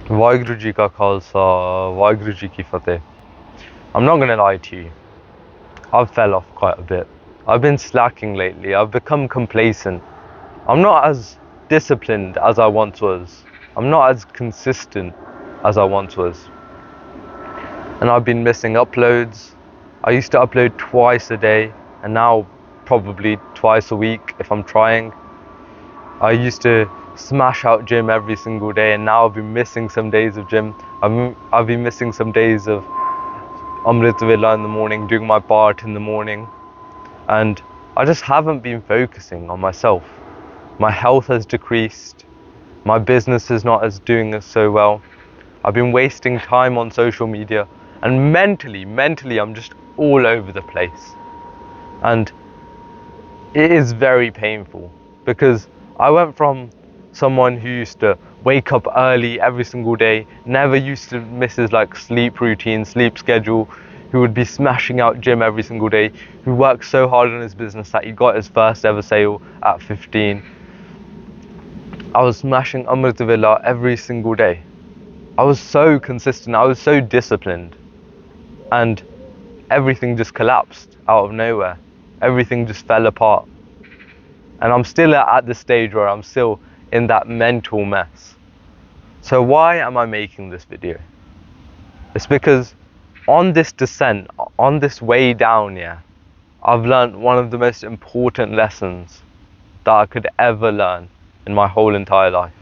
Waheguru Ji ka Khalsa, Waheguru Ji ki Fateh. I'm not going to lie to you. I've fell off quite a bit. I've been slacking lately. I've become complacent. I'm not as disciplined as I once was. I'm not as consistent as I once was. And I've been missing uploads. I used to upload twice a day, and now probably twice a week if I'm trying. I used to smash out gym every single day, and now I've been missing some days of gym. I've been missing some days of Amrit Villa in the morning, doing my part in the morning, and I just haven't been focusing on myself. My health has decreased. My business is not as doing so well. I've been wasting time on social media, and mentally, I'm just all over the place. And it is very painful because I went from someone who used to wake up early every single day, never used to miss his like sleep routine, sleep schedule, who would be smashing out gym every single day, who worked so hard on his business that he got his first ever sale at 15. I was smashing Amrit Villa every single day. I was so consistent, I was so disciplined, and everything just collapsed out of nowhere. Everything just fell apart. And I'm still at the stage where I'm still in that mental mess. So why am I making this video? It's because on this descent, on this way down, yeah, I've learned one of the most important lessons that I could ever learn in my whole entire life.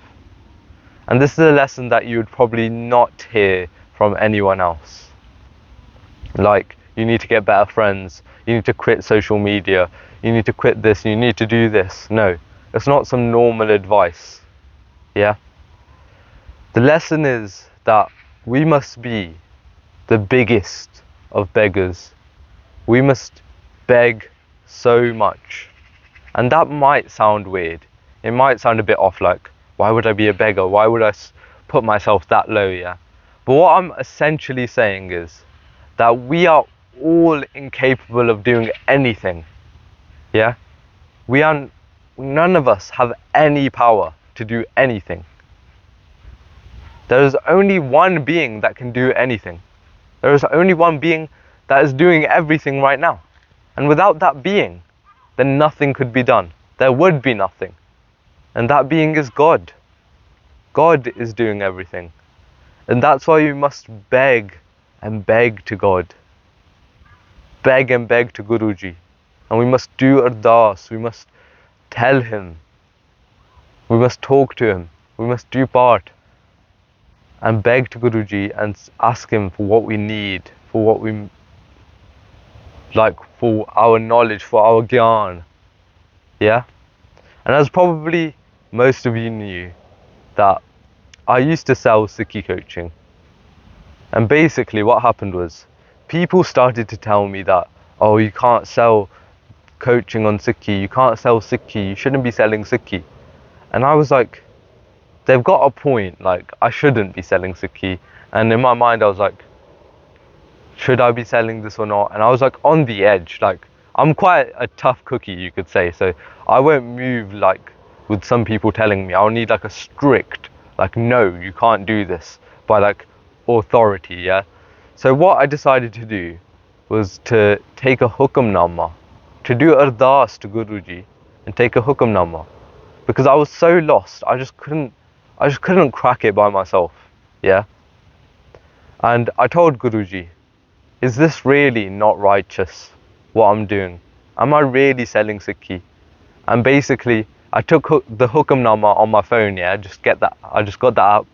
And this is a lesson that you would probably not hear from anyone else. Like, you need to get better friends, you need to quit social media, you need to quit this, you need to do this. No, it's not some normal advice. Yeah? The lesson is that we must be the biggest of beggars. We must beg so much. And that might sound weird. It might sound a bit off, like, why would I be a beggar? Why would I put myself that low, yeah? But what I'm essentially saying is that we are all incapable of doing anything, yeah? None of us have any power to do anything. There is only one being that can do anything. There is only one being that is doing everything right now. And without that being, then nothing could be done. There would be nothing. And that being is God. God is doing everything. And that's why you must beg and beg to God. Beg and beg to Guruji. And we must do ardas. We must tell him. We must talk to him. We must do part. And beg to Guruji and ask him for what we need, for what we like, for our knowledge, for our gyan. Yeah? And as probably most of you knew, that I used to sell sikhi coaching. And basically what happened was, people started to tell me that, oh, you can't sell coaching on sikhi, you can't sell sikhi, you shouldn't be selling sikhi. And I was like, they've got a point, like, I shouldn't be selling sikhi. And in my mind I was like, should I be selling this or not? And I was like on the edge. Like, I'm quite a tough cookie, you could say, so I won't move like with some people telling me. I'll need like a strict, like, no, you can't do this, by like authority, yeah? So what I decided to do was to take a hukamnama, to do ardas to Guruji and take a hukamnama, because I was so lost. I just couldn't crack it by myself, yeah? And I told Guruji, is this really not righteous, what I'm doing? Am I really selling sikhi? And basically, I took the hukamnama on my phone, yeah, I just got the app,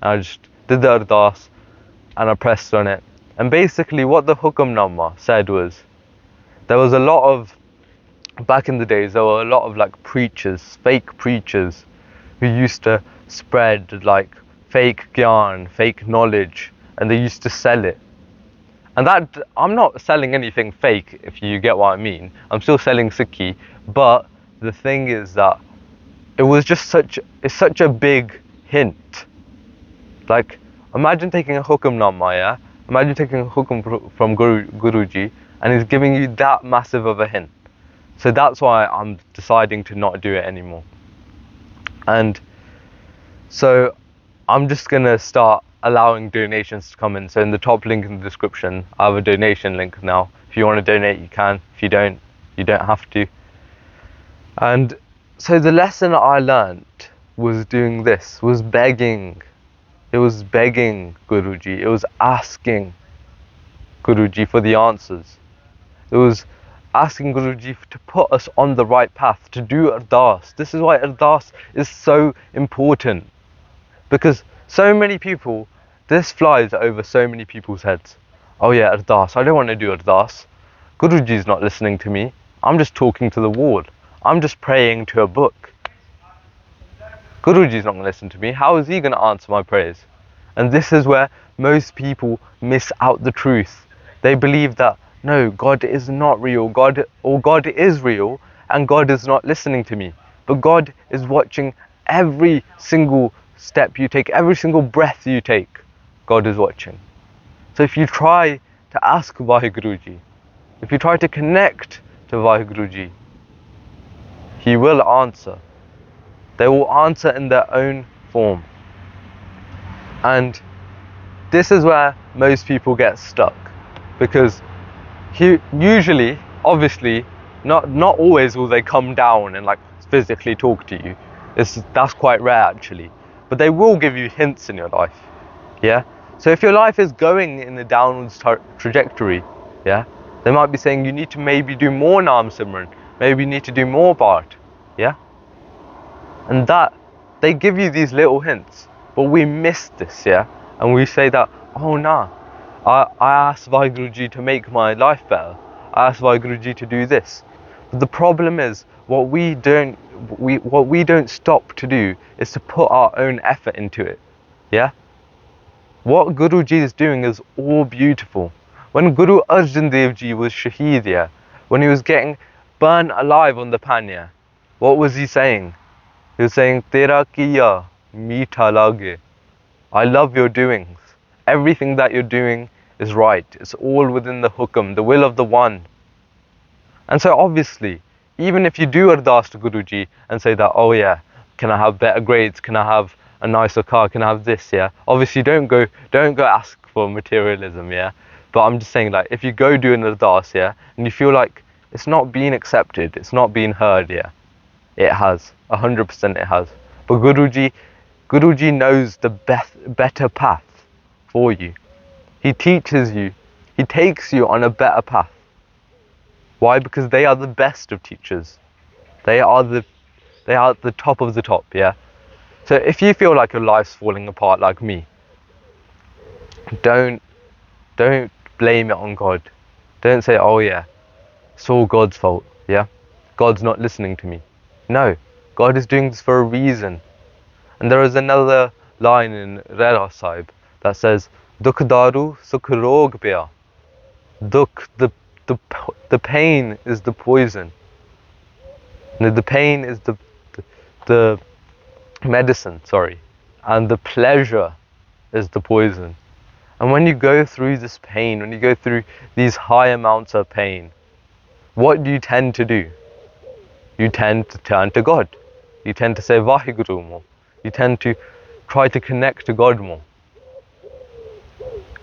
and I just did the ardas, and I pressed on it. And basically what the hukamnama said was, there was a lot of, back in the days, there were a lot of like preachers, fake preachers, who used to spread like fake gyan, fake knowledge, and they used to sell it. And that, I'm not selling anything fake, if you get what I mean. I'm still selling sikhi, but the thing is that it was just it's such a big hint. Like, imagine taking a hukamnama, yeah? Imagine taking a hukum from Guruji, and he's giving you that massive of a hint. So that's why I'm deciding to not do it anymore. And so I'm just gonna start allowing donations to come in. So in the top link in the description, I have a donation link now. If you want to donate, you can. If you don't, you don't have to. And so the lesson I learned was doing this, was begging. It was begging Guruji. It was asking Guruji for the answers. It was asking Guruji to put us on the right path, to do Ardas. This is why Ardas is so important. Because so many people, this flies over so many people's heads. Oh yeah, Ardas, I don't want to do Ardas. Guruji's not listening to me. I'm just talking to the wall. I'm just praying to a book. Guruji's not going to listen to me. How is he going to answer my prayers? And this is where most people miss out the truth. They believe that, no, God is not real. God is real and God is not listening to me. But God is watching every single step you take, every single breath you take. God is watching. So if you try to ask Waheguruji, if you try to connect to Waheguruji, He will answer. They will answer in their own form. And this is where most people get stuck, because usually, obviously, not always will they come down and like physically talk to you. That's quite rare actually, but they will give you hints in your life. Yeah. So if your life is going in a downwards trajectory, yeah, they might be saying you need to maybe do more Naam Simran, maybe you need to do more Part, yeah. And that they give you these little hints, but we miss this, yeah, and we say that, oh nah, I asked Waheguru to make my life better. I asked Waheguru to do this. But the problem is, what we don't stop to do is to put our own effort into it. Yeah? What Guruji is doing is all beautiful. When Guru Arjan Dev Ji was Shaheed, yeah, when he was getting burned alive on the Panya, what was he saying? He was saying, Tera kiya meetha lage. I love your doings. Everything that you're doing is right. It's all within the hukam, the will of the one. And so obviously, even if you do ardas to Guruji and say that, oh yeah, can I have better grades? Can I have a nicer car? Can I have this? Yeah. Obviously, don't go ask for materialism. Yeah. But I'm just saying, like, if you go do an ardas, yeah, and you feel like it's not being accepted, it's not being heard, yeah, it has. 100% it has. But Guruji knows the better path for you. He teaches you. He takes you on a better path. Why? Because they are the best of teachers. They are the top of the top, yeah? So if you feel like your life's falling apart like me, don't blame it on God. Don't say, oh yeah, it's all God's fault, yeah? God's not listening to me. No, God is doing this for a reason. And there is another line in Rera Sahib that says, Dukh daru sukh rog pya. Dukh, the pain is the poison. The pain is the medicine, sorry. And the pleasure is the poison. And when you go through this pain, when you go through these high amounts of pain, what do you tend to do? You tend to turn to God. You tend to say Waheguru more. You tend to try to connect to God more.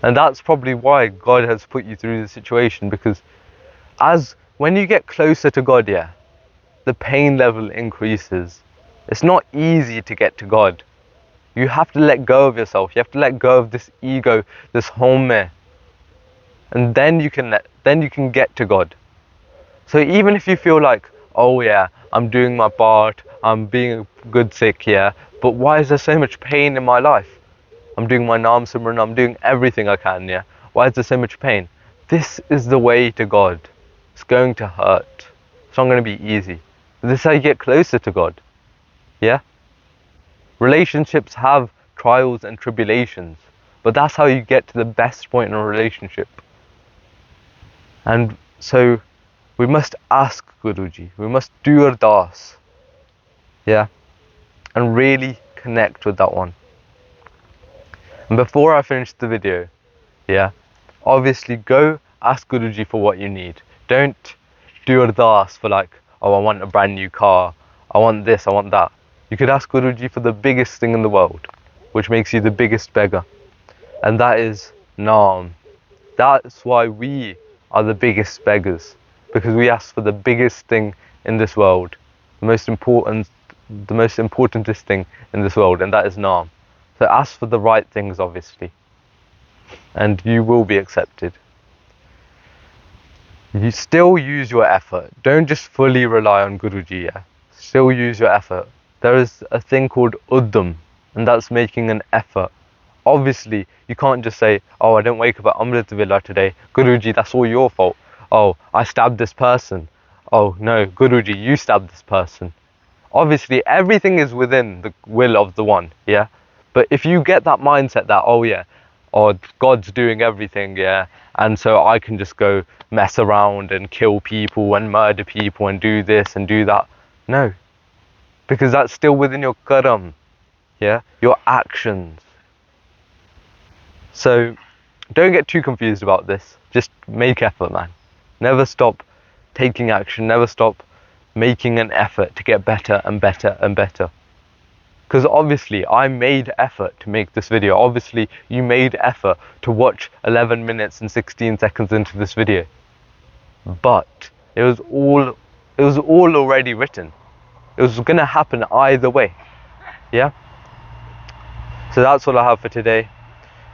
And that's probably why God has put you through the situation, because when you get closer to God, yeah, the pain level increases. It's not easy to get to God. You have to let go of yourself. You have to let go of this ego, this home, and then you can get to God. So even if you feel like, oh yeah, I'm doing my part, I'm being a good Sikh, yeah, but why is there so much pain in my life? I'm doing my Naam Simran, I'm doing everything I can, yeah. Why is there so much pain? This is the way to God. It's going to hurt. It's not going to be easy. But this is how you get closer to God, yeah. Relationships have trials and tribulations, but that's how you get to the best point in a relationship. And so we must ask Guruji, we must do ardas, yeah, and really connect with that one. And before I finish the video, yeah, obviously go ask Guruji for what you need. Don't do ardas for like, oh, I want a brand new car, I want this, I want that. You could ask Guruji for the biggest thing in the world, which makes you the biggest beggar, and that is Naam. That's why we are the biggest beggars, because we ask for the biggest thing in this world, the most importantest thing in this world, and that is Naam. So ask for the right things, obviously, and you will be accepted. You still use your effort. Don't just fully rely on Guruji, yeah? Still use your effort. There is a thing called uddam, and that's making an effort. Obviously, you can't just say, oh, I didn't wake up at Amrit Villa today. Guruji, that's all your fault. Oh, I stabbed this person. Oh, no, Guruji, you stabbed this person. Obviously, everything is within the will of the one, yeah? But if you get that mindset that, oh, yeah, or God's doing everything, yeah, and so I can just go mess around and kill people and murder people and do this and do that. No, because that's still within your karam, yeah, your actions. So don't get too confused about this. Just make effort, man. Never stop taking action. Never stop making an effort to get better and better and better. Because obviously I made effort to make this video. Obviously you made effort to watch 11 minutes and 16 seconds into this video. But it was all already written. It was gonna happen either way. Yeah? So that's all I have for today.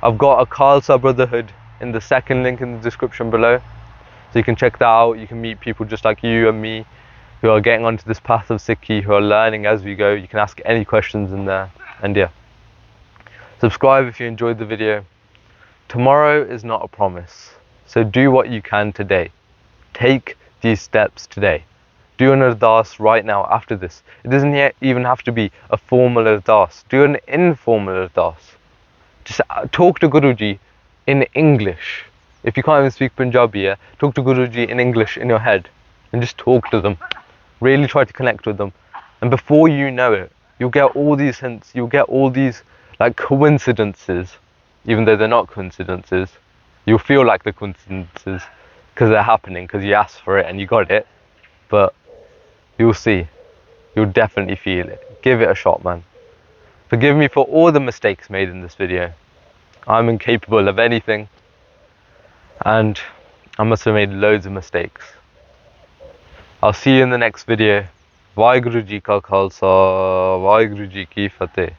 I've got a Khalsa Brotherhood in the second link in the description below. So you can check that out. You can meet people just like you and me who are getting onto this path of Sikhi, who are learning as we go. You can ask any questions in there. And yeah, subscribe if you enjoyed the video. Tomorrow is not a promise. So do what you can today. Take these steps today. Do an ardas right now after this. It doesn't yet even have to be a formal ardas. Do an informal ardas. Just talk to Guruji in English. If you can't even speak Punjabi, yeah, talk to Guruji in English in your head and just talk to them. Really try to connect with them. And before you know it, you'll get all these hints, you'll get all these like coincidences, even though they're not coincidences. You'll feel like the coincidences because they're happening, because you asked for it and you got it. But you'll see. You'll definitely feel it. Give it a shot, man. Forgive me for all the mistakes made in this video. I'm incapable of anything. And I must have made loads of mistakes. I'll see you in the next video. Waheguru Ji Ka Khalsa, Waheguru Ji Ki Fateh.